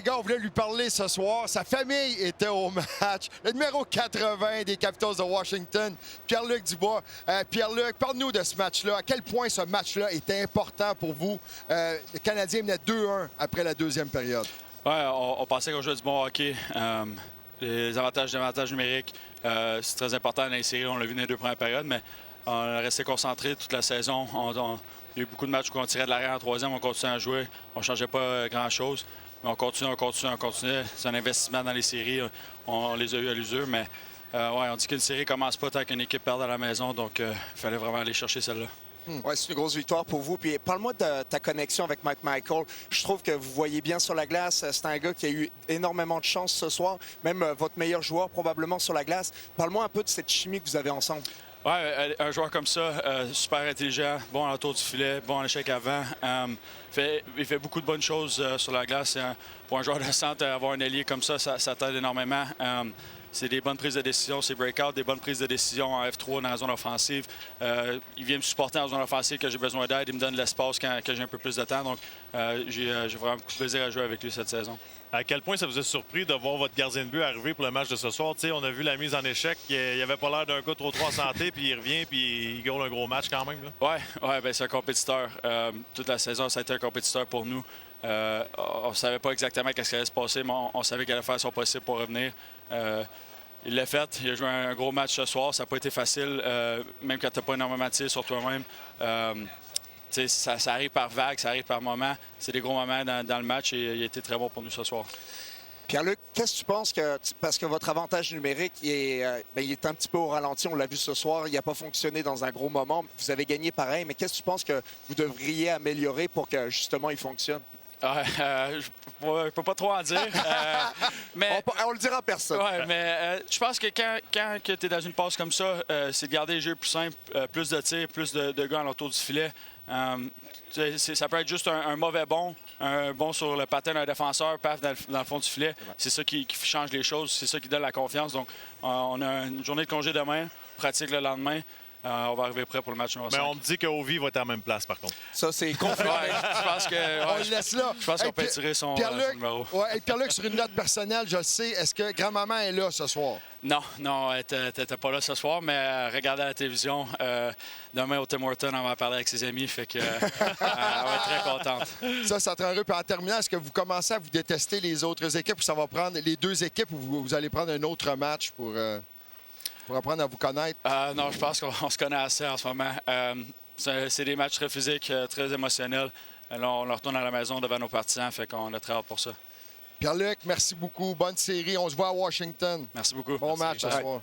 Les gars, on voulait lui parler ce soir. Sa famille était au match. Le numéro 80 des Capitals de Washington, Pierre-Luc Dubois. Pierre-Luc, parle-nous de ce match-là. À quel point ce match-là était important pour vous? Le Canadien menait 2-1 après la deuxième période. Ouais, on pensait qu'on jouait du bon hockey. Les avantages numériques, c'est très important dans les séries. On l'a vu dans les deux premières périodes, mais on a resté concentré toute la saison. Il y a eu beaucoup de matchs où on tirait de l'arrière en troisième, on continuait à jouer. On ne changeait pas grand-chose. Mais on continue. C'est un investissement dans les séries. On les a eu à l'usure, mais ouais, on dit qu'une série ne commence pas tant qu'une équipe perd à la maison, donc il fallait vraiment aller chercher celle-là. Ouais, c'est une grosse victoire pour vous. Puis parle-moi de ta connexion avec Mike Michael. Je trouve que vous voyez bien sur la glace. C'est un gars qui a eu énormément de chance ce soir. Même votre meilleur joueur probablement sur la glace. Parle-moi un peu de cette chimie que vous avez ensemble. Ouais, un joueur comme ça, super intelligent, bon à l'entour du filet, bon en échec avant. Il fait beaucoup de bonnes choses sur la glace. Pour un joueur de centre, avoir un ailier comme ça t'aide énormément. C'est des bonnes prises de décision, c'est breakout, des bonnes prises de décision en F3 dans la zone offensive. Il vient me supporter en zone offensive quand j'ai besoin d'aide. Il me donne de l'espace quand j'ai un peu plus de temps. Donc, j'ai vraiment beaucoup de plaisir à jouer avec lui cette saison. À quel point ça vous a surpris de voir votre gardien de but arriver pour le match de ce soir? T'sais, on a vu la mise en échec. Il avait pas l'air d'un gars trop en santé, puis il revient, puis il gagne un gros match quand même. Là. Ouais, ben c'est un compétiteur. Toute la saison, ça a été un compétiteur pour nous. On ne savait pas exactement ce qui allait se passer, mais on savait qu'il allait faire son possible pour revenir. Il l'a fait. Il a joué un gros match ce soir. Ça n'a pas été facile, même quand tu n'as pas énormément de tirs sur toi-même. Ça arrive par vague, ça arrive par moment. C'est des gros moments dans le match et il a été très bon pour nous ce soir. Pierre-Luc, qu'est-ce que tu penses parce que votre avantage numérique il est un petit peu au ralenti, on l'a vu ce soir, il n'a pas fonctionné dans un gros moment. Vous avez gagné pareil, mais qu'est-ce que tu penses que vous devriez améliorer pour que justement il fonctionne? Je ne peux pas trop en dire. Mais on le dira à personne. Ouais, mais je pense que quand tu es dans une passe comme ça, c'est de garder les jeux plus simples, plus de tirs, plus de gars autour du filet. Ça peut être juste un mauvais bon, un bon sur le patin d'un défenseur, paf, dans le fond du filet. C'est ça qui change les choses, c'est ça qui donne la confiance. Donc, on a une journée de congé demain, pratique le lendemain. On va arriver prêt pour le match numéro 5. Mais on me dit que Ovi va être à la même place, par contre. Ça, c'est confirmé. Je pense que... on le laisse là. Je pense qu'on peut tirer son numéro. Ouais, Pierre-Luc, sur une note personnelle, je le sais, est-ce que grand-maman est là ce soir? Non, elle n'était pas là ce soir, mais regardez à la télévision. Demain, au Tim Hortons, on va parler avec ses amis, fait que elle va être très contente. Ça te rend heureux. Puis en terminant, est-ce que vous commencez à vous détester les autres équipes ou ça va prendre les deux équipes ou vous allez prendre un autre match pour apprendre à vous connaître? Non, je pense qu'on se connaît assez en ce moment. C'est des matchs très physiques, très émotionnels. Là, on retourne à la maison devant nos partisans, fait qu'on a très hâte pour ça. Pierre-Luc, merci beaucoup. Bonne série. On se voit à Washington. Merci beaucoup. Bon match ce soir.